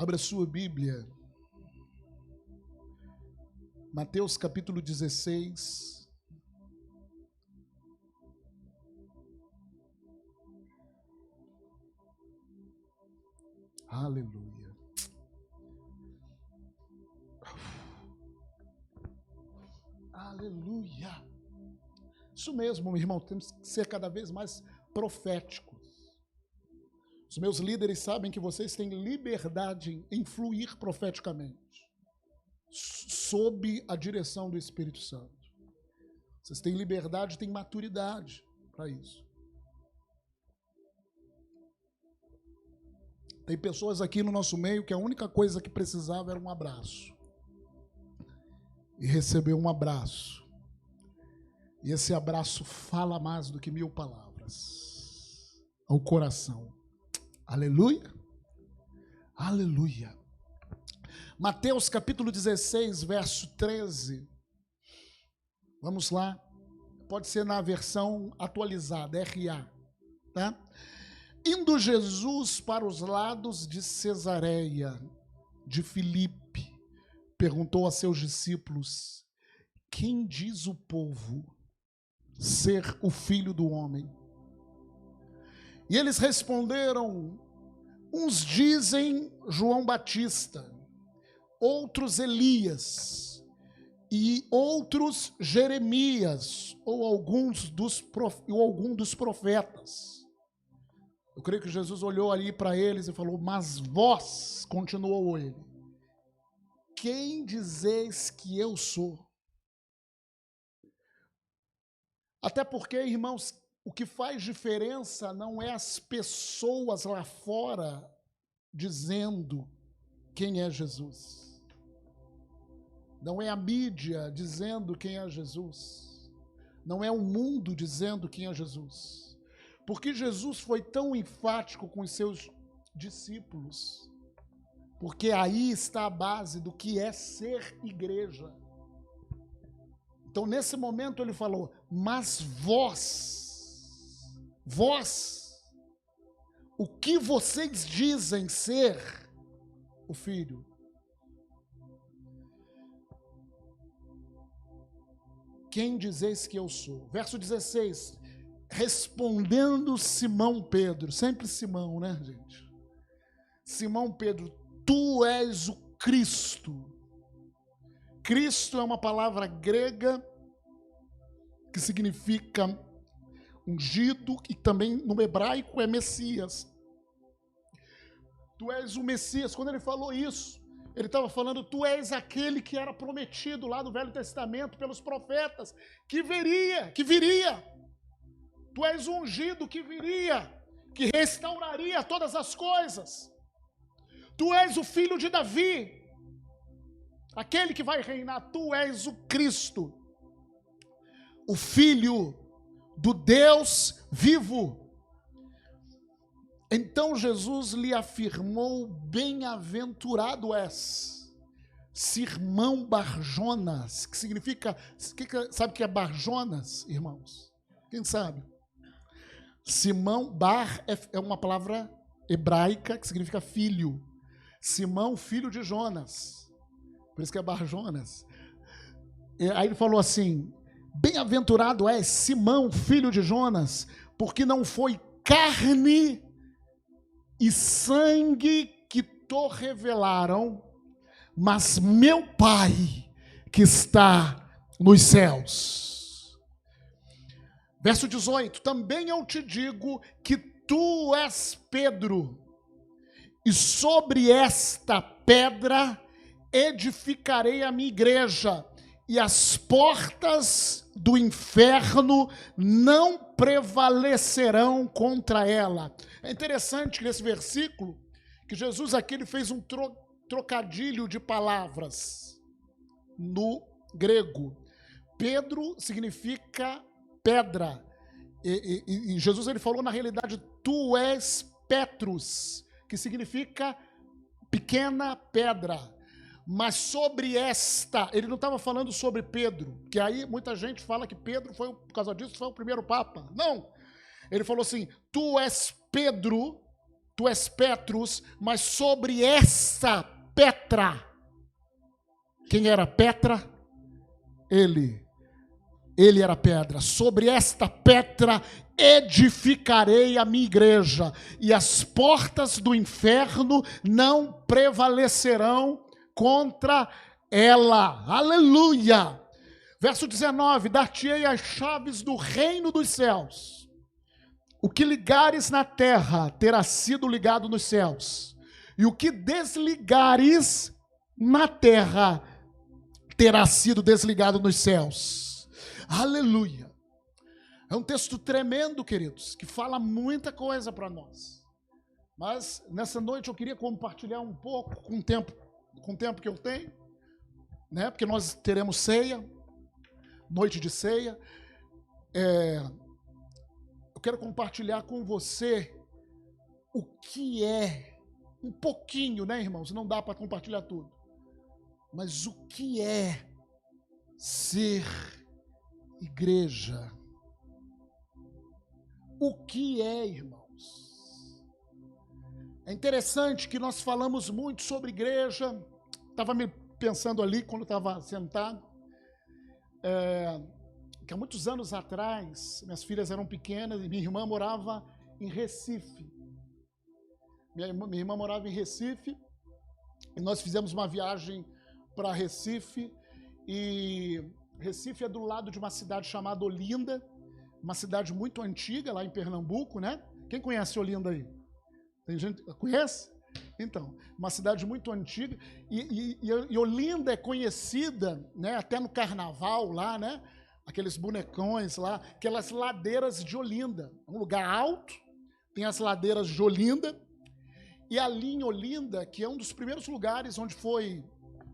Abra sua Bíblia. Mateus capítulo 16. Aleluia. Aleluia. Isso mesmo, meu irmão, temos que ser cada vez mais proféticos. Os meus líderes sabem que vocês têm liberdade em fluir profeticamente, sob a direção do Espírito Santo. Vocês têm liberdade, têm maturidade para isso. Tem pessoas aqui no nosso meio que a única coisa que precisava era um abraço. E receber um abraço. E esse abraço fala mais do que 1000 palavras ao coração. Aleluia. Aleluia. Mateus capítulo 16, verso 13. Vamos lá. Pode ser na versão atualizada, RA. Tá? Indo Jesus para os lados de Cesareia, de Filipe, perguntou a seus discípulos: quem diz o povo ser o Filho do Homem? E eles responderam: uns dizem João Batista, outros Elias, e outros Jeremias, ou algum dos profetas. Eu creio que Jesus olhou ali para eles e falou: mas vós, continuou ele, quem dizeis que eu sou? Até porque, irmãos, o que faz diferença não é as pessoas lá fora dizendo quem é Jesus. Não é a mídia dizendo quem é Jesus. Não é o mundo dizendo quem é Jesus. Porque Jesus foi tão enfático com os seus discípulos. Porque aí está a base do que é ser igreja. Então, nesse momento, ele falou: mas vós, o que vocês dizem ser o Filho? Quem dizeis que eu sou? Verso 16, respondendo Simão Pedro, sempre Simão, né, gente? Simão Pedro, tu és o Cristo. Cristo é uma palavra grega que significa ungido, e também no hebraico é Messias. Tu és o Messias. Quando ele falou isso, ele estava falando: tu és aquele que era prometido lá no Velho Testamento pelos profetas, que viria. Tu és o ungido que viria, que restauraria todas as coisas. Tu és o filho de Davi, aquele que vai reinar. Tu és o Cristo, o Filho do Deus vivo. Então Jesus lhe afirmou: bem-aventurado és, Simão Barjonas, que significa, sabe o que é Barjonas, irmãos? Quem sabe? Simão, Bar é uma palavra hebraica que significa filho. Simão, filho de Jonas. Por isso que é Barjonas. E aí ele falou assim: bem-aventurado és, Simão, filho de Jonas, porque não foi carne e sangue que te revelaram, mas meu Pai que está nos céus. Verso 18, também eu te digo que tu és Pedro, e sobre esta pedra edificarei a minha igreja, e as portas do inferno não prevalecerão contra ela. É interessante nesse versículo que Jesus aqui ele fez um trocadilho de palavras no grego. Pedro significa pedra. E Jesus ele falou na realidade: tu és Petrus, que significa pequena pedra. Mas sobre esta, ele não estava falando sobre Pedro, que aí muita gente fala que Pedro foi, por causa disso, foi o primeiro papa. Não, ele falou assim: tu és Pedro, tu és Petrus, mas sobre essa Petra. Quem era Petra? Ele era pedra. Sobre esta Petra edificarei a minha igreja, e as portas do inferno não prevalecerão contra ela. Aleluia! Verso 19: dar-te-ei as chaves do reino dos céus. O que ligares na terra terá sido ligado nos céus, e o que desligares na terra terá sido desligado nos céus. Aleluia! É um texto tremendo, queridos, que fala muita coisa para nós. Mas nessa noite eu queria compartilhar um pouco com o tempo que eu tenho, né? Porque nós teremos ceia, noite de ceia. Eu quero compartilhar com você o que é, um pouquinho, né, irmãos? Não dá para compartilhar tudo. Mas o que é ser igreja? O que é, irmãos? É interessante que nós falamos muito sobre igreja. Estava me pensando ali quando estava sentado, que há muitos anos atrás, minhas filhas eram pequenas e minha irmã morava em Recife. Minha irmã morava em Recife e nós fizemos uma viagem para Recife, e Recife é do lado de uma cidade chamada Olinda, uma cidade muito antiga lá em Pernambuco, né? Quem conhece Olinda aí? Tem gente que conhece? Então, uma cidade muito antiga, e Olinda é conhecida, né, até no carnaval lá, né? Aqueles bonecões lá, aquelas ladeiras de Olinda. Um lugar alto, tem as ladeiras de Olinda, e ali em Olinda, que é um dos primeiros lugares onde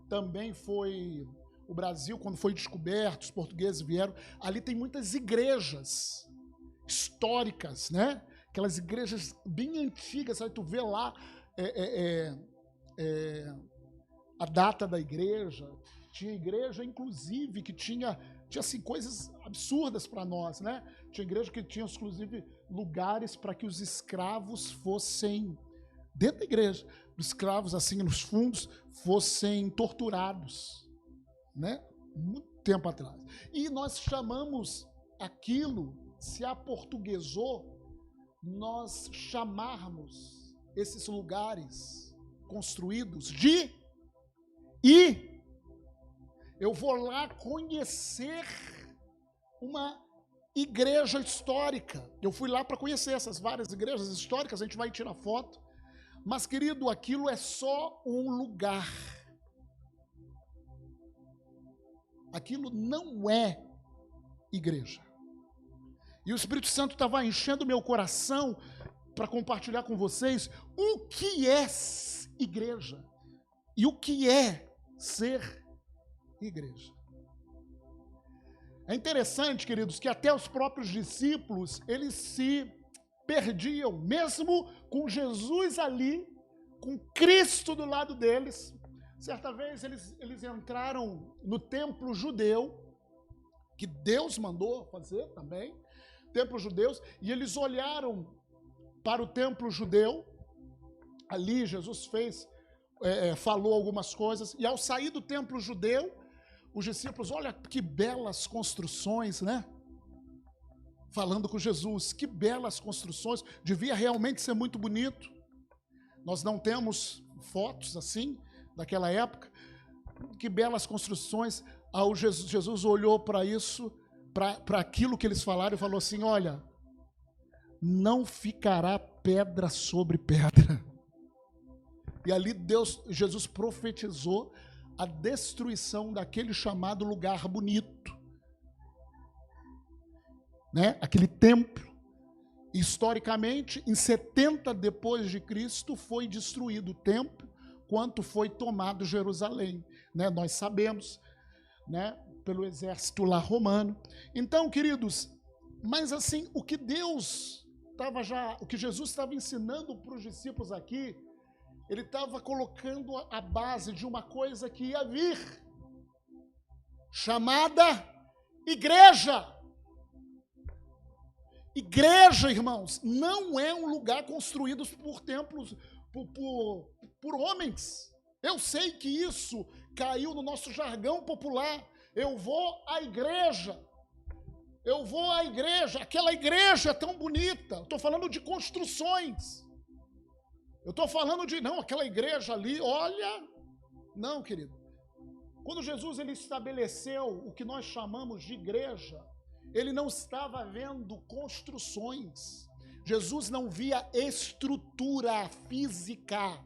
também foi o Brasil, quando foi descoberto, os portugueses vieram, ali tem muitas igrejas históricas, né? Aquelas igrejas bem antigas, aí tu vê lá a data da igreja. Tinha igreja, inclusive, que tinha assim, coisas absurdas para nós, né? Tinha igreja que tinha, inclusive, lugares para que os escravos fossem, dentro da igreja, os escravos, assim, nos fundos, fossem torturados, né? Muito tempo atrás. E nós chamamos aquilo, se aportuguesou, nós chamarmos esses lugares construídos de eu vou lá conhecer uma igreja histórica. Eu fui lá para conhecer essas várias igrejas históricas, a gente vai tirar foto. Mas, querido, aquilo é só um lugar. Aquilo não é igreja. E o Espírito Santo estava enchendo meu coração para compartilhar com vocês o que é igreja e o que é ser igreja. É interessante, queridos, que até os próprios discípulos, eles se perdiam, mesmo com Jesus ali, com Cristo do lado deles. Certa vez eles entraram no templo judeu, que Deus mandou fazer também, templo judeu, e eles olharam para o templo judeu. Ali Jesus falou algumas coisas, e ao sair do templo judeu, os discípulos, olha que belas construções, né? Falando com Jesus, que belas construções, devia realmente ser muito bonito. Nós não temos fotos assim, daquela época, que belas construções. Jesus olhou para isso, para aquilo que eles falaram, e falou assim, olha, não ficará pedra sobre pedra. E ali Jesus profetizou a destruição daquele chamado lugar bonito, né? Aquele templo, historicamente, em 70 depois de Cristo, foi destruído o templo, quanto foi tomado Jerusalém, né? Nós sabemos, né? Pelo exército lá romano. Então, queridos, mas assim, o que Jesus estava ensinando para os discípulos aqui, ele estava colocando a base de uma coisa que ia vir, chamada igreja. Igreja, irmãos, não é um lugar construído por templos, por homens. Eu sei que isso caiu no nosso jargão popular. Eu vou à igreja. Eu vou à igreja. Aquela igreja é tão bonita. Estou falando de construções. Eu estou falando de, não, aquela igreja ali, olha. Não, querido. Quando Jesus ele estabeleceu o que nós chamamos de igreja, ele não estava vendo construções. Jesus não via estrutura física.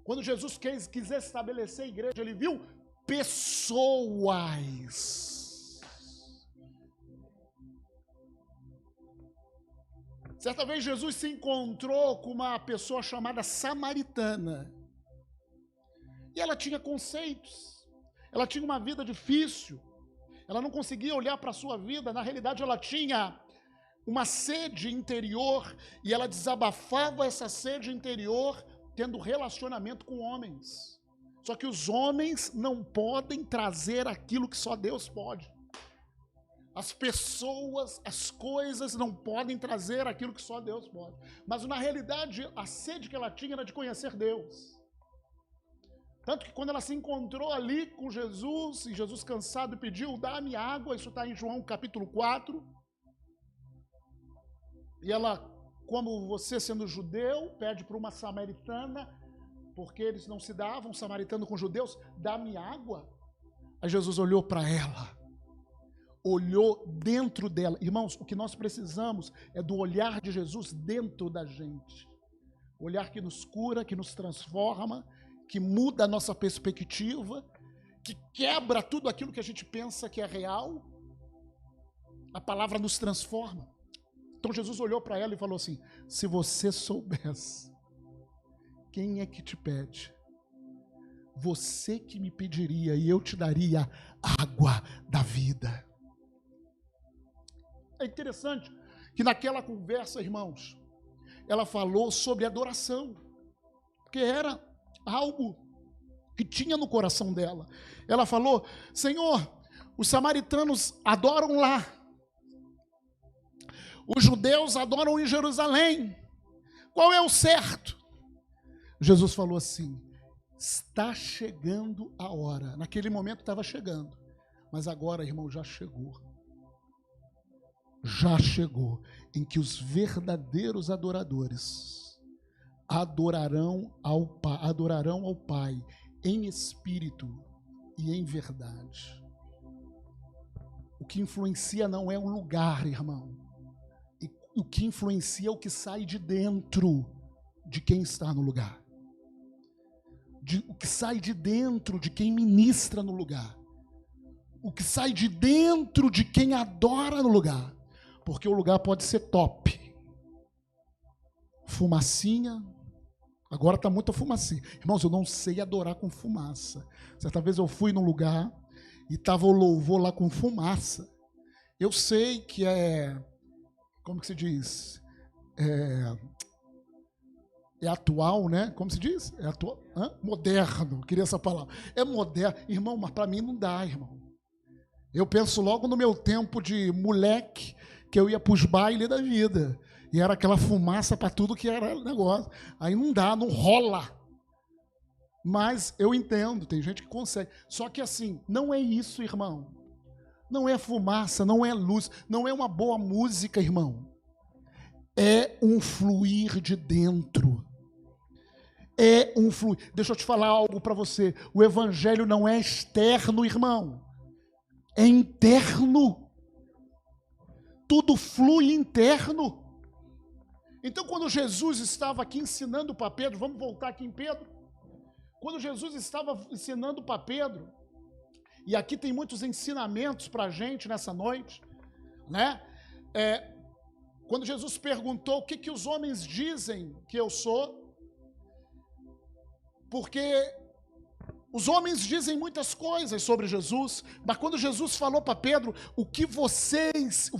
Quando Jesus quis estabelecer a igreja, ele viu pessoas. Certa vez Jesus se encontrou com uma pessoa chamada samaritana. E ela tinha conceitos. Ela tinha uma vida difícil. Ela não conseguia olhar para a sua vida. Na realidade, ela tinha uma sede interior. E ela desabafava essa sede interior tendo relacionamento com homens. Só que os homens não podem trazer aquilo que só Deus pode. As pessoas, as coisas não podem trazer aquilo que só Deus pode. Mas na realidade, a sede que ela tinha era de conhecer Deus. Tanto que quando ela se encontrou ali com Jesus, e Jesus cansado pediu, dá-me água, isso está em João capítulo 4. E ela, como você sendo judeu, pede para uma samaritana, porque eles não se davam, samaritano com judeus, dá-me água. Aí Jesus olhou para ela, olhou dentro dela. Irmãos, o que nós precisamos é do olhar de Jesus dentro da gente. O olhar que nos cura, que nos transforma, que muda a nossa perspectiva, que quebra tudo aquilo que a gente pensa que é real. A palavra nos transforma. Então Jesus olhou para ela e falou assim: se você soubesse quem é que te pede, você que me pediria e eu te daria água da vida. É interessante que naquela conversa, irmãos, ela falou sobre adoração, porque era algo que tinha no coração dela. Ela falou: Senhor, os samaritanos adoram lá, os judeus adoram em Jerusalém, qual é o certo? Jesus falou assim: está chegando a hora. Naquele momento estava chegando, mas agora, irmão, já chegou. Já chegou em que os verdadeiros adoradores adorarão ao Pai em espírito e em verdade. O que influencia não é o lugar, irmão. O que influencia é o que sai de dentro de quem está no lugar. O que sai de dentro de quem ministra no lugar. O que sai de dentro de quem adora no lugar. Porque o lugar pode ser top. Fumacinha. Agora está muita fumacinha. Irmãos, eu não sei adorar com fumaça. Certa vez eu fui num lugar e estava o louvor lá com fumaça. Eu sei que é... Como que se diz? É atual, né? Como se diz? É atual? Moderno. Queria essa palavra. É moderno. Irmão, mas para mim não dá, irmão. Eu penso logo no meu tempo de moleque, que eu ia para os bailes da vida. E era aquela fumaça para tudo que era negócio. Aí não dá, não rola. Mas eu entendo, tem gente que consegue. Só que assim, não é isso, irmão. Não é fumaça, não é luz, não é uma boa música, irmão. É um fluir de dentro. É um fluir. Deixa eu te falar algo para você. O evangelho não é externo, irmão. É interno. Tudo flui interno. Então, quando Jesus estava aqui ensinando para Pedro, vamos voltar aqui em Pedro. Quando Jesus estava ensinando para Pedro, e aqui tem muitos ensinamentos para a gente nessa noite, né? Quando Jesus perguntou o que os homens dizem que eu sou, porque os homens dizem muitas coisas sobre Jesus, mas quando Jesus falou para Pedro, o que vocês,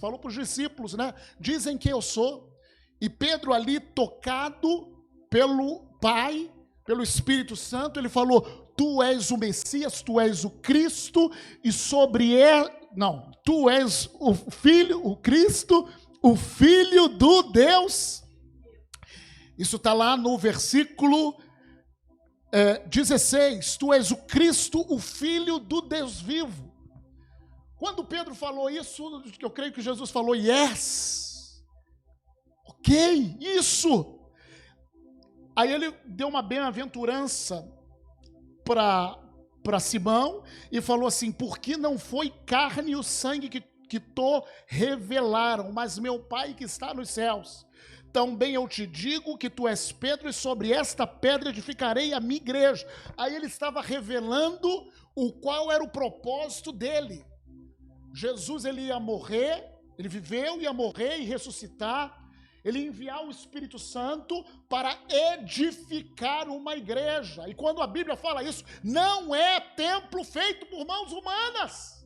falou para os discípulos, né? Dizem que eu sou. E Pedro ali, tocado pelo Pai, pelo Espírito Santo, ele falou: tu és o Messias, tu és o Cristo, e sobre Não, tu és o Filho, o Cristo, o Filho do Deus. Isso está lá no versículo 16. Tu és o Cristo, o Filho do Deus vivo. Quando Pedro falou isso, eu creio que Jesus falou, yes. Ok, isso. Aí ele deu uma bem-aventurança para Simão e falou assim, porque não foi carne e o sangue que te revelaram, mas meu Pai que está nos céus. Também eu te digo que tu és Pedro e sobre esta pedra edificarei a minha igreja. Aí ele estava revelando qual era o propósito dele. Jesus, ele ia morrer, ele viveu, ia morrer e ressuscitar. Ele ia enviar o Espírito Santo para edificar uma igreja. E quando a Bíblia fala isso, não é templo feito por mãos humanas.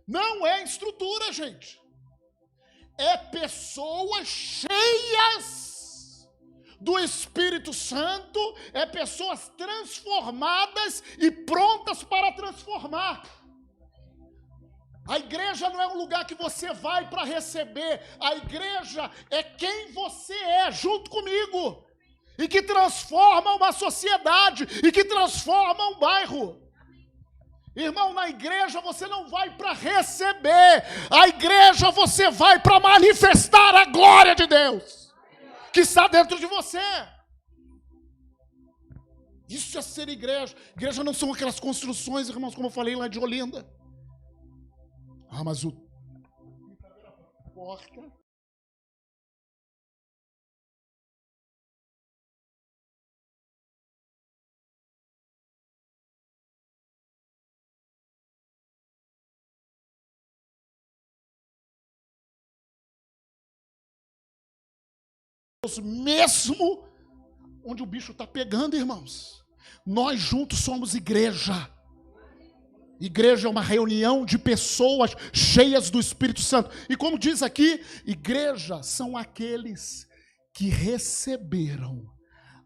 Não é estrutura, gente. É pessoas cheias do Espírito Santo, é pessoas transformadas e prontas para transformar. A igreja não é um lugar que você vai para receber. A igreja é quem você é, junto comigo. E que transforma uma sociedade, e que transforma um bairro. Irmão, na igreja você não vai para receber. A igreja você vai para manifestar a glória de Deus, que está dentro de você. Isso é ser igreja. Igreja não são aquelas construções, irmãos, como eu falei lá de Olinda. Ah, mas o porta. Mesmo onde o bicho está pegando, irmãos. Nós juntos somos igreja. Igreja é uma reunião de pessoas cheias do Espírito Santo. E como diz aqui, igreja são aqueles que receberam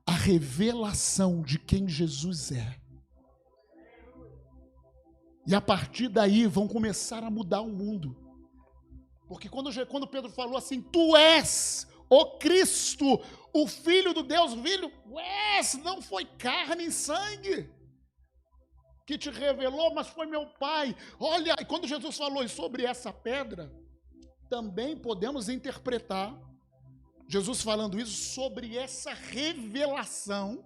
a revelação de quem Jesus é. E a partir daí vão começar a mudar o mundo. Porque quando Pedro falou assim, tu és o Cristo, o Filho do Deus vivo, não foi carne e sangue que te revelou, mas foi meu Pai. Olha, e quando Jesus falou sobre essa pedra, também podemos interpretar Jesus falando isso sobre essa revelação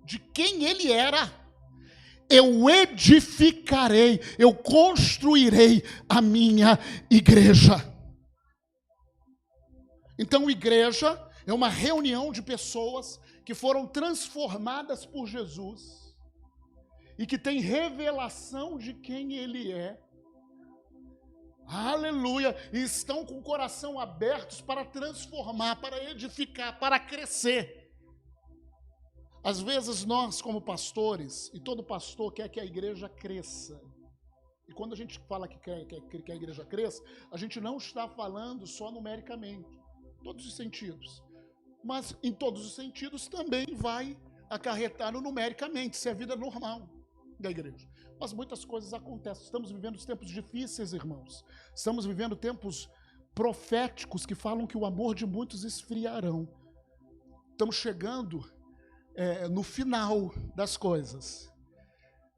de quem ele era. Eu edificarei, eu construirei a minha igreja. Então, igreja é uma reunião de pessoas que foram transformadas por Jesus e que tem revelação de quem ele é. Aleluia! E estão com o coração abertos para transformar, para edificar, para crescer. Às vezes nós, como pastores, e todo pastor quer que a igreja cresça. E quando a gente fala que quer que a igreja cresça, a gente não está falando só numericamente, em todos os sentidos. Mas em todos os sentidos também vai acarretar no numericamente, isso é a vida normal da igreja. Mas muitas coisas acontecem. Estamos vivendo tempos difíceis, irmãos. Estamos vivendo tempos proféticos que falam que o amor de muitos esfriarão. Estamos chegando no final das coisas.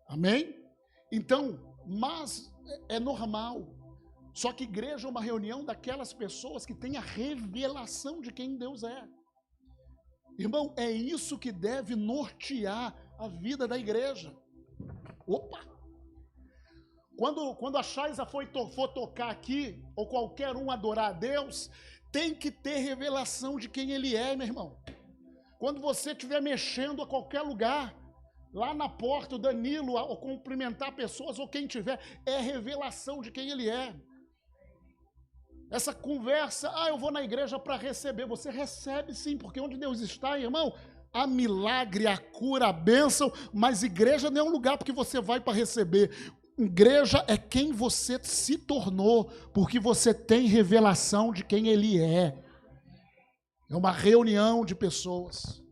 Amém? Então, mas é normal. Só que igreja é uma reunião daquelas pessoas que têm a revelação de quem Deus é. Irmão, é isso que deve nortear a vida da igreja. Opa! Quando a Chaisa for tocar aqui, ou qualquer um adorar a Deus, tem que ter revelação de quem ele é, meu irmão. Quando você estiver mexendo a qualquer lugar, lá na porta, o Danilo, ou cumprimentar pessoas, ou quem tiver, é revelação de quem ele é. Essa conversa, eu vou na igreja para receber. Você recebe sim, porque onde Deus está, irmão, há milagre, a cura, a bênção, mas igreja não é um lugar porque você vai para receber. Igreja é quem você se tornou, porque você tem revelação de quem ele é. É uma reunião de pessoas.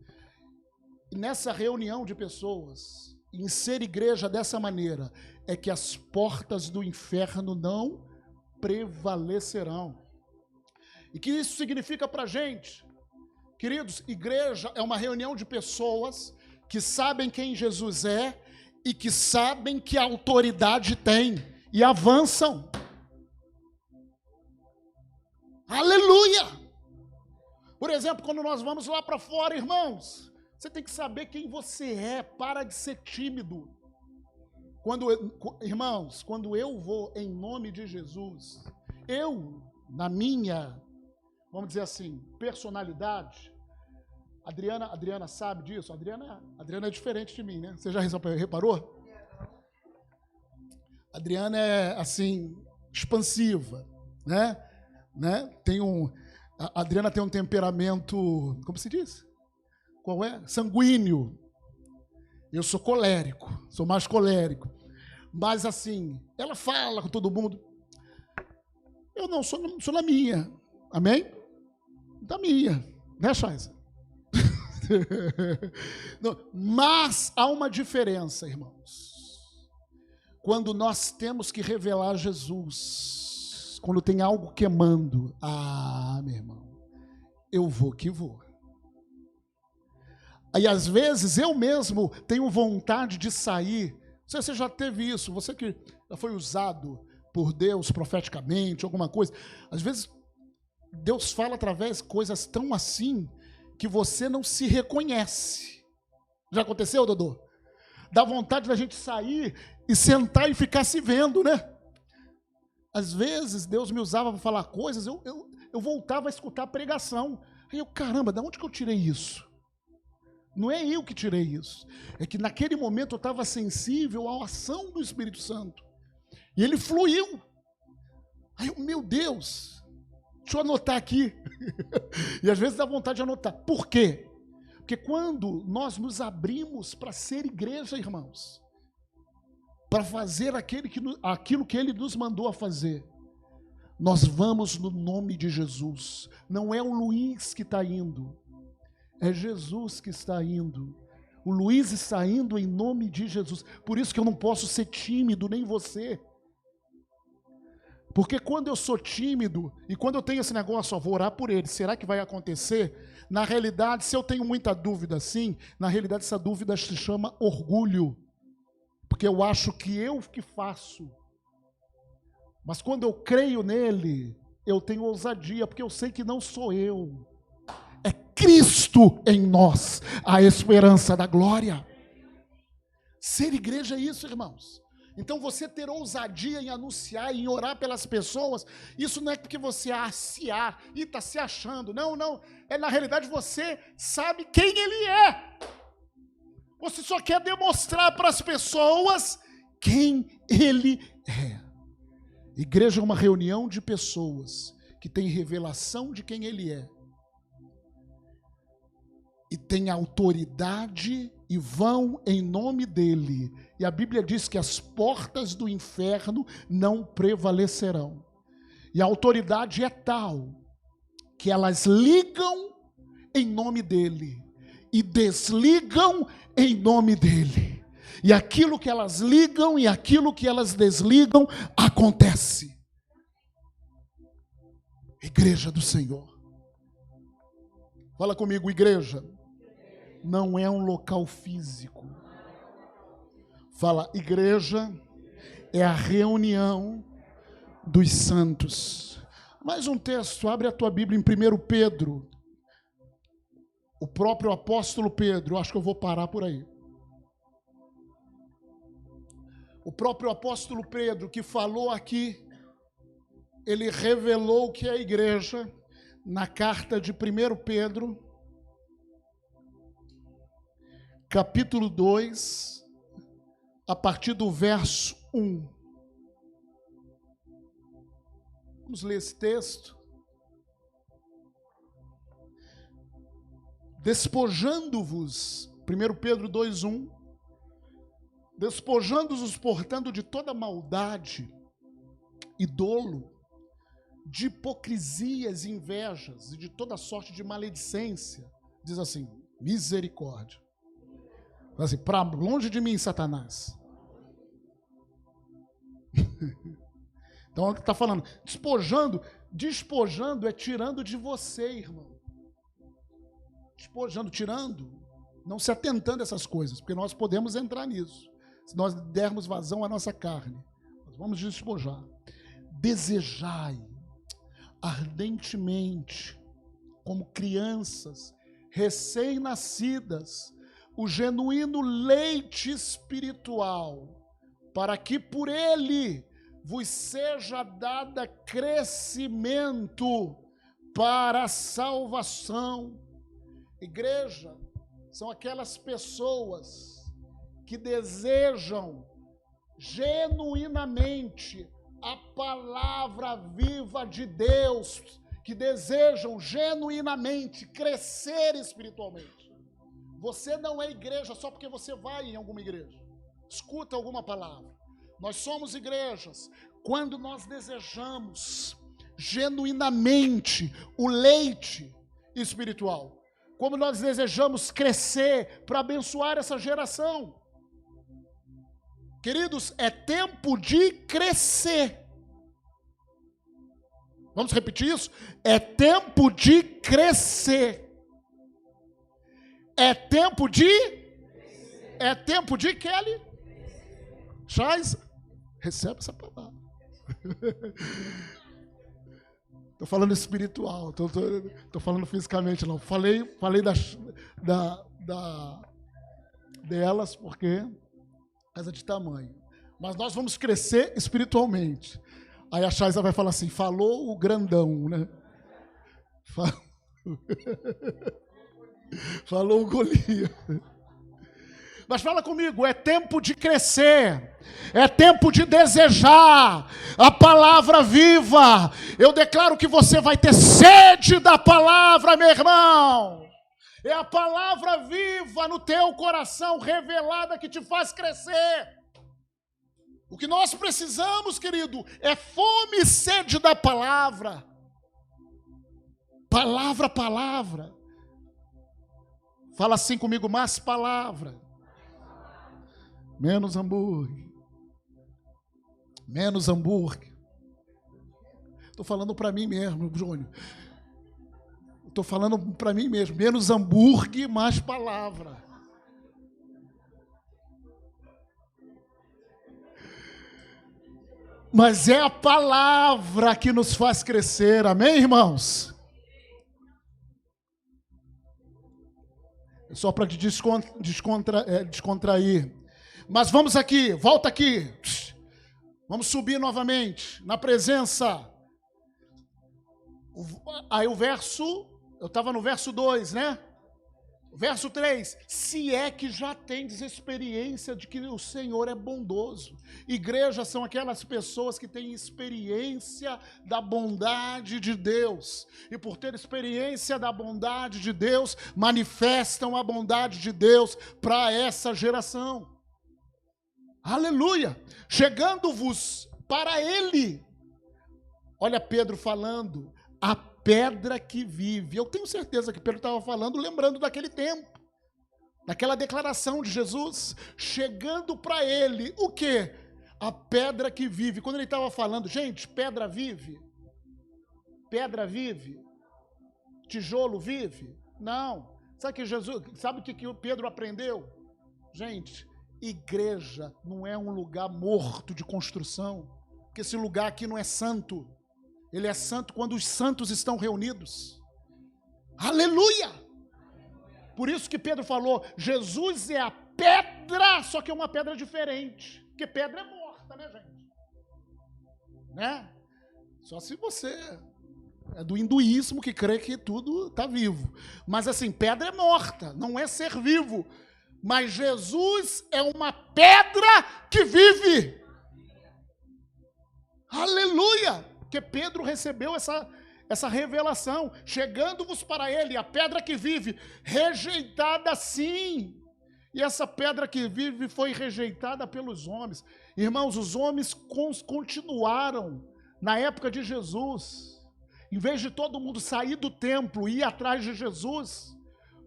E nessa reunião de pessoas, em ser igreja dessa maneira é que as portas do inferno não prevalecerão. E que isso significa para a gente? Queridos, igreja é uma reunião de pessoas que sabem quem Jesus é e que sabem que autoridade tem e avançam. Aleluia! Por exemplo, quando nós vamos lá para fora, irmãos, você tem que saber quem você é, para de ser tímido. Irmãos, quando eu vou em nome de Jesus, na minha, vamos dizer assim, personalidade, Adriana sabe disso, Adriana é diferente de mim, né? Você já reparou? Adriana é, assim, expansiva, né? A Adriana tem um temperamento, como se diz? Qual é? Sanguíneo. Eu sou colérico, sou mais colérico. Mas assim, ela fala com todo mundo. Eu não sou na minha. Amém? Da minha. Né, Chaisa? Mas há uma diferença, irmãos. Quando nós temos que revelar Jesus, quando tem algo queimando, meu irmão, eu vou que vou. Aí, às vezes, eu mesmo tenho vontade de sair. Não sei se você já teve isso, você que já foi usado por Deus profeticamente, alguma coisa. Às vezes, Deus fala através de coisas tão assim que você não se reconhece. Já aconteceu, Dodô? Dá vontade da gente sair e sentar e ficar se vendo, né? Às vezes, Deus me usava para falar coisas, eu voltava a escutar a pregação. Aí eu, caramba, de onde que eu tirei isso? Não é eu que tirei isso. É que naquele momento eu estava sensível à ação do Espírito Santo. E ele fluiu. Aí eu, meu Deus, deixa eu anotar aqui. E às vezes dá vontade de anotar. Por quê? Porque quando nós nos abrimos para ser igreja, irmãos, para fazer aquilo que ele nos mandou a fazer, nós vamos no nome de Jesus. Não é o Luiz que está indo. É Jesus que está indo. O Luiz está indo em nome de Jesus. Por isso que eu não posso ser tímido, nem você. Porque quando eu sou tímido, e quando eu tenho esse negócio, vou orar por ele, será que vai acontecer? Na realidade, se eu tenho muita dúvida assim, na realidade essa dúvida se chama orgulho. Porque eu acho que eu que faço. Mas quando eu creio nele, eu tenho ousadia, porque eu sei que não sou eu. É Cristo em nós, a esperança da glória. Ser igreja é isso, irmãos. Então você ter ousadia em anunciar, em orar pelas pessoas, isso não é porque você e está se achando. Não. É na realidade você sabe quem ele é. Você só quer demonstrar para as pessoas quem ele é. Igreja é uma reunião de pessoas que tem revelação de quem ele é. E tem autoridade e vão em nome dele. E a Bíblia diz que as portas do inferno não prevalecerão. E a autoridade é tal que elas ligam em nome dele e desligam em nome dele. E aquilo que elas ligam e aquilo que elas desligam acontece. Igreja do Senhor. Fala comigo, igreja. Não é um local físico. Fala, igreja é a reunião dos santos. Mais um texto, abre a tua Bíblia em 1 Pedro. O próprio apóstolo Pedro, acho que eu vou parar por aí. O próprio apóstolo Pedro que falou aqui, ele revelou o que é a igreja na carta de 1 Pedro, capítulo 2, a partir do verso 1. Vamos ler esse texto. Despojando-vos, 1 Pedro 2, 1. Despojando-vos, portanto, de toda maldade e dolo, de hipocrisias e invejas, e de toda sorte de maledicência. Diz assim, misericórdia. Assim, para longe de mim, Satanás. Então, é o que está falando. Despojando é tirando de você, irmão. Despojando, tirando. Não se atentando a essas coisas, porque nós podemos entrar nisso. Se nós dermos vazão à nossa carne, nós vamos despojar. Desejai ardentemente, como crianças recém-nascidas, o genuíno leite espiritual, para que por ele vos seja dada crescimento para a salvação. Igreja, são aquelas pessoas que desejam genuinamente a palavra viva de Deus, que desejam genuinamente crescer espiritualmente. Você não é igreja só porque você vai em alguma igreja, escuta alguma palavra. Nós somos igrejas quando nós desejamos genuinamente o leite espiritual, como nós desejamos crescer para abençoar essa geração. Queridos, é tempo de crescer. Vamos repetir isso? É tempo de crescer. É tempo de... É tempo de, Kelly? Chaz, recebe essa palavra. Estou falando espiritual, estou falando fisicamente não. Falei delas porque casa de tamanho. Mas nós vamos crescer espiritualmente. Aí a Chaysa vai falar assim, falou o grandão, né? Falou o Golias. Mas fala comigo, é tempo de crescer, é tempo de desejar a palavra viva. Eu declaro que você vai ter sede da palavra, meu irmão. É a palavra viva no teu coração, revelada, que te faz crescer. O que nós precisamos, querido, é fome e sede da palavra. Palavra, palavra. Fala assim comigo, mais palavra. Menos hambúrguer. Menos hambúrguer. Estou falando para mim mesmo, Júnior. Estou falando para mim mesmo. Menos hambúrguer, mais palavra. Mas é a palavra que nos faz crescer. Amém, irmãos? Só para te descontrair. Mas vamos aqui, volta aqui. Vamos subir novamente na presença. Aí o verso, eu estava no verso 2, né? Verso 3, se é que já tendes experiência de que o Senhor é bondoso. Igreja são aquelas pessoas que têm experiência da bondade de Deus. E por ter experiência da bondade de Deus, manifestam a bondade de Deus para essa geração. Aleluia! Chegando-vos para Ele. Olha Pedro falando, a pedra que vive. Eu tenho certeza que Pedro estava falando, lembrando daquele tempo, daquela declaração de Jesus, chegando para ele, o quê? A pedra que vive. Quando ele estava falando, gente, pedra vive? Pedra vive? Tijolo vive? Não. Sabe o que o Pedro aprendeu? Gente, igreja não é um lugar morto de construção, porque esse lugar aqui não é santo. Ele é santo quando os santos estão reunidos. Aleluia! Por isso que Pedro falou, Jesus é a pedra, só que é uma pedra diferente. Porque pedra é morta, né, gente? Né? Só se você é do hinduísmo que crê que tudo está vivo. Mas assim, pedra é morta, não é ser vivo. Mas Jesus é uma pedra que vive. Aleluia! Porque Pedro recebeu essa revelação, chegando-vos para ele, a pedra que vive, rejeitada sim. E essa pedra que vive foi rejeitada pelos homens. Irmãos, os homens continuaram na época de Jesus. Em vez de todo mundo sair do templo e ir atrás de Jesus,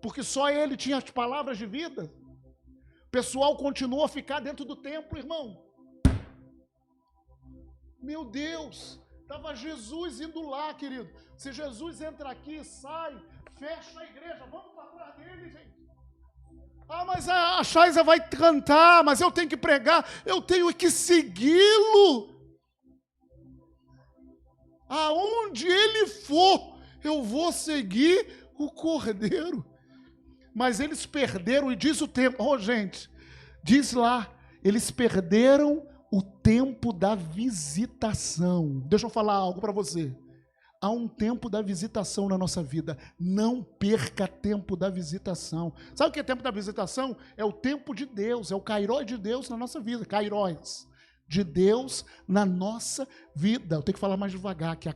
porque só ele tinha as palavras de vida, pessoal continua a ficar dentro do templo, irmão. Meu Deus, estava Jesus indo lá, querido. Se Jesus entra aqui, sai, fecha a igreja, vamos para trás dele, gente. Ah, mas a Chaisa vai cantar, mas eu tenho que pregar, eu tenho que segui-lo. Aonde ele for, eu vou seguir o Cordeiro. Mas eles perderam, e diz o tempo, gente, diz lá, eles perderam o tempo da visitação. Deixa eu falar algo para você. Há um tempo da visitação na nossa vida. Não perca tempo da visitação. Sabe o que é tempo da visitação? É o tempo de Deus, é o kairos de Deus na nossa vida. Kairos de Deus na nossa vida. Eu tenho que falar mais devagar, que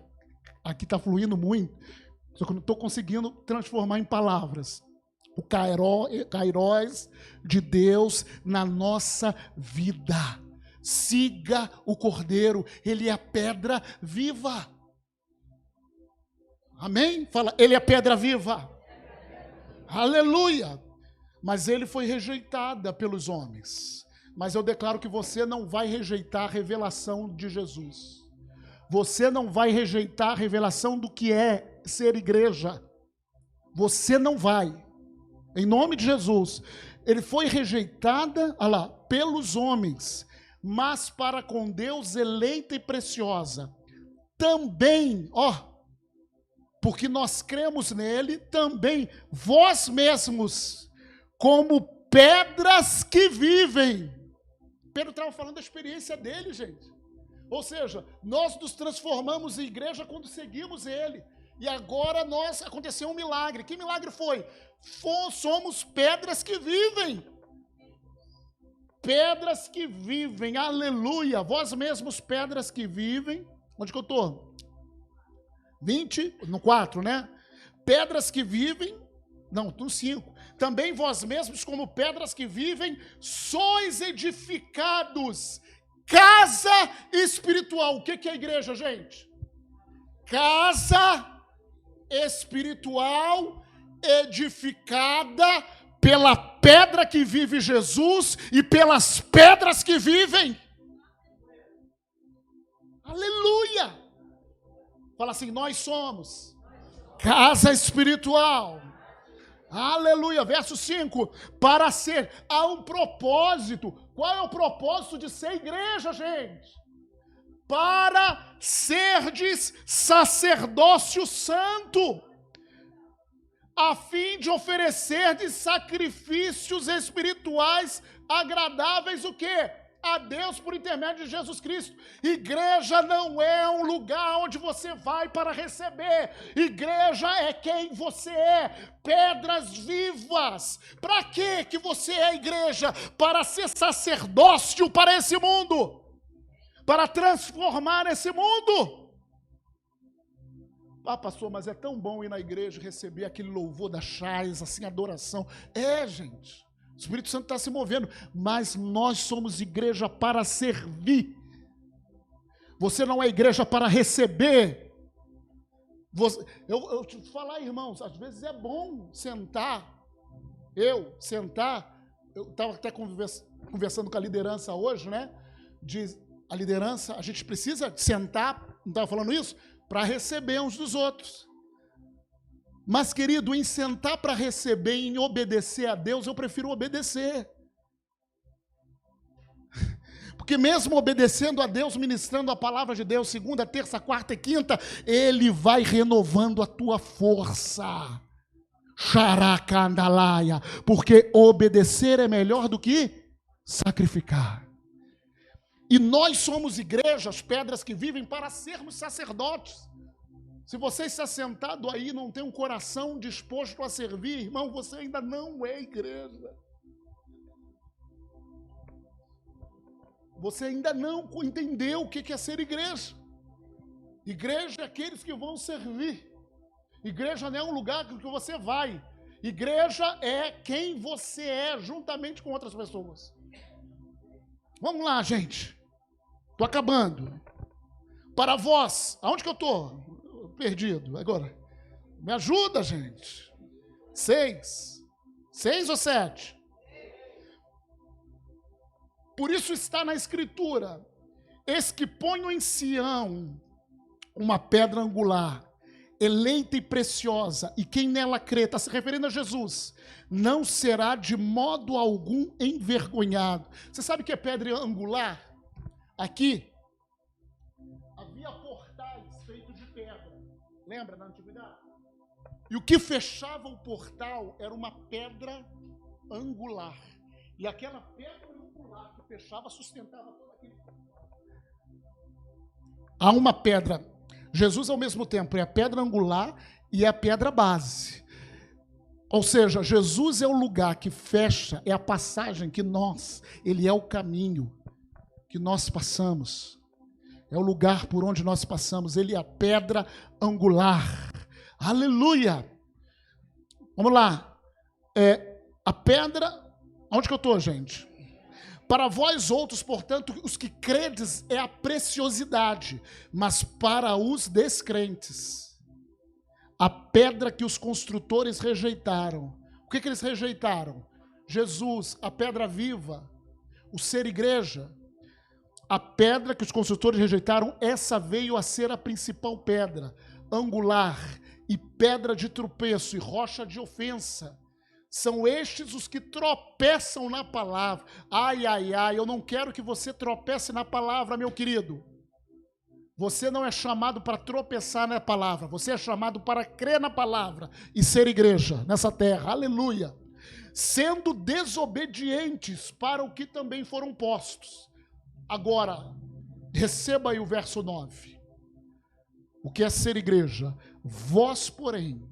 aqui está fluindo muito, só que eu não estou conseguindo transformar em palavras. O kairos de Deus na nossa vida. Siga o Cordeiro, ele é a pedra viva. Amém? Fala, ele é a pedra viva. Aleluia. Mas ele foi rejeitada pelos homens. Mas eu declaro que você não vai rejeitar a revelação de Jesus. Você não vai rejeitar a revelação do que é ser igreja. Você não vai. Em nome de Jesus. Ele foi rejeitada, olha lá, pelos homens, mas para com Deus eleita e preciosa. Também, porque nós cremos nele, também vós mesmos, como pedras que vivem. Pedro estava falando da experiência dele, gente. Ou seja, nós nos transformamos em igreja quando seguimos ele. E agora aconteceu um milagre. Que milagre foi? Somos pedras que vivem. Pedras que vivem, aleluia. Vós mesmos pedras que vivem. Onde que eu estou? 4, né? Pedras que vivem, não, no 5. Também vós mesmos, como pedras que vivem, sois edificados. Casa espiritual. O que é a igreja, gente? Casa espiritual edificada pela pedra que vive Jesus e pelas pedras que vivem. Aleluia! Fala assim, nós somos casa espiritual. Aleluia, verso 5, para ser, há um propósito. Qual é o propósito de ser igreja, gente? Para serdes sacerdócio santo, a fim de oferecerdes sacrifícios espirituais agradáveis, o quê? A Deus por intermédio de Jesus Cristo. Igreja não é um lugar onde você vai para receber. Igreja é quem você é. Pedras vivas. Para que você é igreja? Para ser sacerdócio para esse mundo. Para transformar esse mundo. Ah, pastor, mas é tão bom ir na igreja e receber aquele louvor da Chaisa, assim, adoração. É, gente. O Espírito Santo está se movendo, mas nós somos igreja para servir. Você não é igreja para receber. Eu te falar, irmãos, às vezes é bom sentar. Eu estava até conversando com a liderança hoje, né? A liderança, a gente precisa sentar, não estava falando isso? Para receber uns dos outros. Mas, querido, em sentar para receber, em obedecer a Deus, eu prefiro obedecer. Porque mesmo obedecendo a Deus, ministrando a palavra de Deus, segunda, terça, quarta e quinta, Ele vai renovando a tua força. Xaracandalaia. Porque obedecer é melhor do que sacrificar. E nós somos igrejas, pedras que vivem para sermos sacerdotes. Se você está sentado aí e não tem um coração disposto a servir, irmão, você ainda não é igreja. Você ainda não entendeu o que é ser igreja. Igreja é aqueles que vão servir. Igreja não é um lugar que você vai. Igreja é quem você é, juntamente com outras pessoas. Vamos lá, gente. Estou acabando. Para vós, aonde que eu estou? Perdido. Agora, me ajuda, gente. 6 ou 7? Por isso está na Escritura: eis que ponho em Sião uma pedra angular, eleita e preciosa, e quem nela crê, está se referindo a Jesus, não será de modo algum envergonhado. Você sabe o que é pedra angular? Aqui havia portais feitos de pedra, lembra na antiguidade? E o que fechava o portal era uma pedra angular, e aquela pedra angular que fechava sustentava todo aquele portal. Há uma pedra, Jesus ao mesmo tempo é a pedra angular e é a pedra base. Ou seja, Jesus é o lugar que fecha, é a passagem que ele é o caminho que nós passamos. É o lugar por onde nós passamos, ele é a pedra angular. Aleluia! Vamos lá. A pedra, onde que eu estou, gente? Para vós outros, portanto, os que credes é a preciosidade, mas para os descrentes, a pedra que os construtores rejeitaram. O que eles rejeitaram? Jesus, a pedra viva, o ser igreja. A pedra que os construtores rejeitaram, essa veio a ser a principal pedra, angular, e pedra de tropeço e rocha de ofensa. São estes os que tropeçam na palavra. Ai, ai, ai, eu não quero que você tropece na palavra, meu querido. Você não é chamado para tropeçar na palavra, você é chamado para crer na palavra e ser igreja nessa terra, aleluia. Sendo desobedientes para o que também foram postos. Agora, receba aí o verso 9. O que é ser igreja? Vós, porém,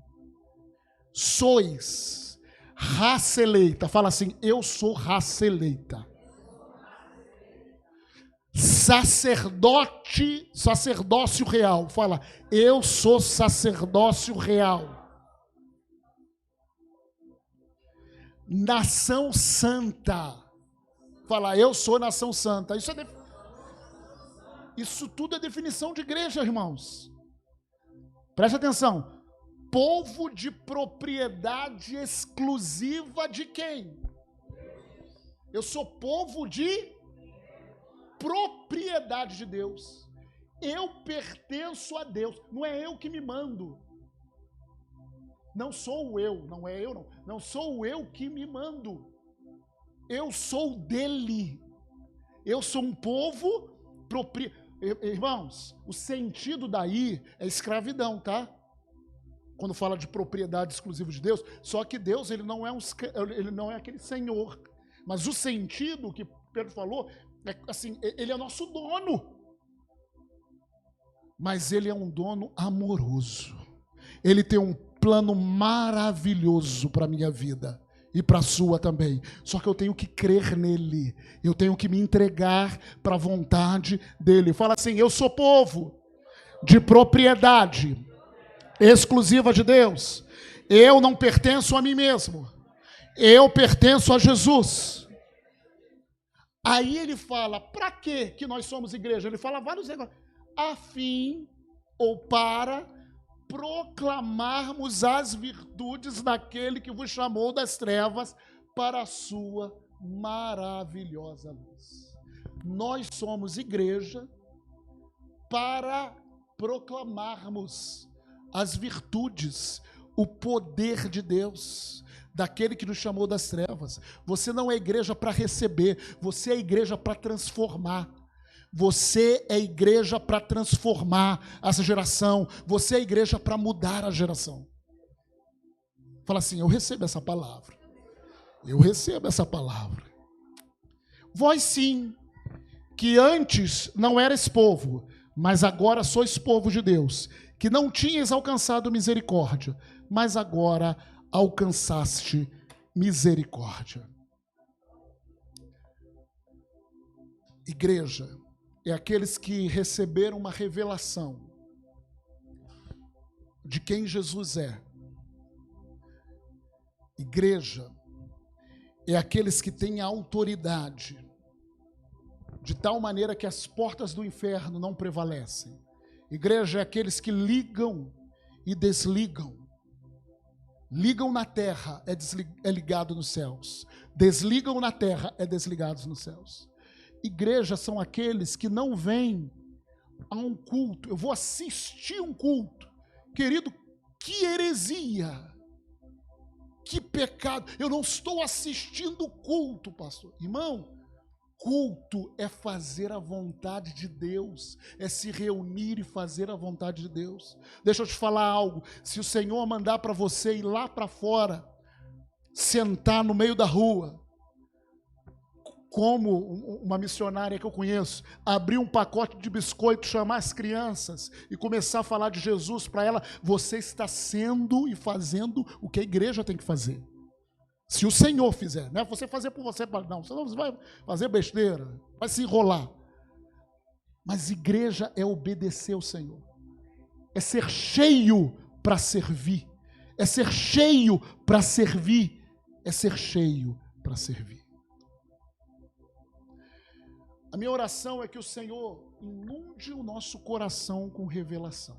sois raça eleita. Fala assim: eu sou raça eleita. Sacerdócio real. Fala: eu sou sacerdócio real. Nação santa. Fala: eu sou nação santa. Isso tudo é definição de igreja, irmãos. Preste atenção. Povo de propriedade exclusiva de quem? Eu sou povo de propriedade de Deus. Eu pertenço a Deus. Não é eu que me mando. Não sou eu, não é eu não. Não sou eu que me mando. Eu sou dele. Eu sou um povo Irmãos, o sentido daí é escravidão, tá? Quando fala de propriedade exclusiva de Deus, só que Deus ele não é aquele senhor. Mas o sentido que Pedro falou é assim, ele é nosso dono. Mas ele é um dono amoroso. Ele tem um plano maravilhoso para a minha vida e para a sua também. Só que eu tenho que crer nele. Eu tenho que me entregar para a vontade dele. Fala assim: eu sou povo de propriedade exclusiva de Deus. Eu não pertenço a mim mesmo. Eu pertenço a Jesus. Aí ele fala: para que nós somos igreja? Ele fala vários negócios. A fim ou para proclamarmos as virtudes daquele que vos chamou das trevas para a sua maravilhosa luz. Nós somos igreja para proclamarmos as virtudes, o poder de Deus, daquele que nos chamou das trevas. Você não é igreja para receber, você é igreja para transformar. Você é igreja para transformar essa geração. Você é igreja para mudar a geração. Fala assim: eu recebo essa palavra. Eu recebo essa palavra. Vós sim, que antes não erais povo, mas agora sois povo de Deus, que não tinhas alcançado misericórdia, mas agora alcançaste misericórdia. Igreja é aqueles que receberam uma revelação de quem Jesus é. Igreja é aqueles que têm autoridade, de tal maneira que as portas do inferno não prevalecem. Igreja é aqueles que ligam e desligam. Ligam na terra, é ligado nos céus. Desligam na terra, é desligado nos céus. Igreja são aqueles que não vêm a um culto. Eu vou assistir um culto. Querido, que heresia! Que pecado! Eu não estou assistindo culto, pastor. Irmão, culto é fazer a vontade de Deus, é se reunir e fazer a vontade de Deus. Deixa eu te falar algo. Se o Senhor mandar para você ir lá para fora, sentar no meio da rua, como uma missionária que eu conheço, abrir um pacote de biscoito, chamar as crianças e começar a falar de Jesus para ela, você está sendo e fazendo o que a igreja tem que fazer. Se o Senhor fizer, não é você fazer por você, não, senão você vai fazer besteira, vai se enrolar. Mas igreja é obedecer ao Senhor, é ser cheio para servir, é ser cheio para servir, é ser cheio para servir. A minha oração é que o Senhor inunde o nosso coração com revelação.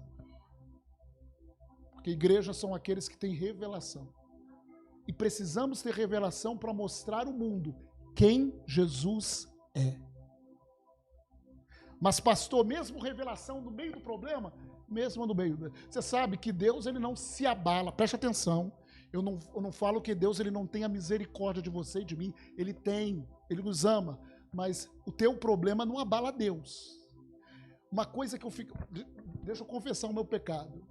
Porque igrejas são aqueles que têm revelação. E precisamos ter revelação para mostrar ao mundo quem Jesus é. Mas pastor, mesmo revelação no meio do problema, mesmo no meio, você sabe que Deus ele não se abala, preste atenção. Eu não falo que Deus ele não tem a misericórdia de você e de mim, ele tem, ele nos ama. Mas o teu problema não abala Deus. Uma coisa que eu fico... Deixa eu confessar o meu pecado.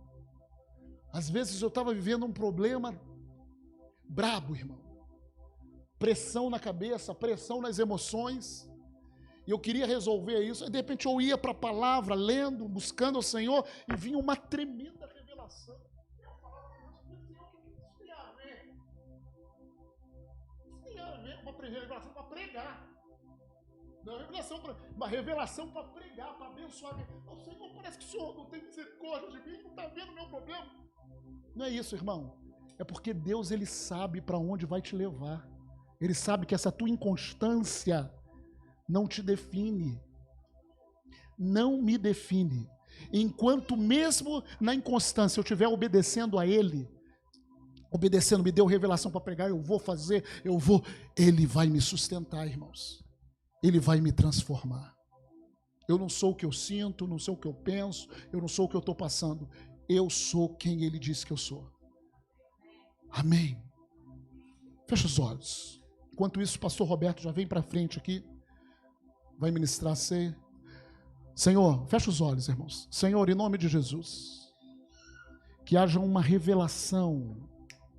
Às vezes eu estava vivendo um problema brabo, irmão. Pressão na cabeça, pressão nas emoções. E eu queria resolver isso. E de repente eu ia para a palavra, lendo, buscando ao Senhor, e vinha uma tremenda revelação. Eu falava, Senhor, o que isso tem a ver? Isso tem a ver com uma revelação para pregar. Uma revelação para pregar, para abençoar. O Senhor, parece que o Senhor não tem misericórdia de mim, não está vendo o meu problema. Não é isso, irmão. É porque Deus, ele sabe para onde vai te levar. Ele sabe que essa tua inconstância não te define. Não me define. Enquanto mesmo na inconstância eu estiver obedecendo a Ele, obedecendo, me deu revelação para pregar, eu vou fazer, Ele vai me sustentar, irmãos. Ele vai me transformar. Eu não sou o que eu sinto, não sou o que eu penso, eu não sou o que eu estou passando. Eu sou quem Ele disse que eu sou. Amém. Fecha os olhos. Enquanto isso, o pastor Roberto já vem para frente aqui. Vai ministrar a ceia. Senhor, fecha os olhos, irmãos. Senhor, em nome de Jesus, que haja uma revelação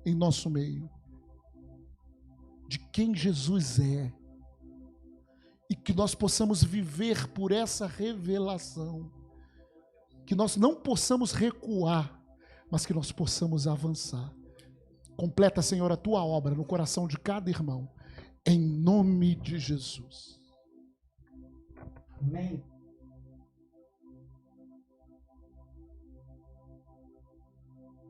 em nosso meio de quem Jesus é. E que nós possamos viver por essa revelação. Que nós não possamos recuar, mas que nós possamos avançar. Completa, Senhor, a tua obra no coração de cada irmão. Em nome de Jesus. Amém.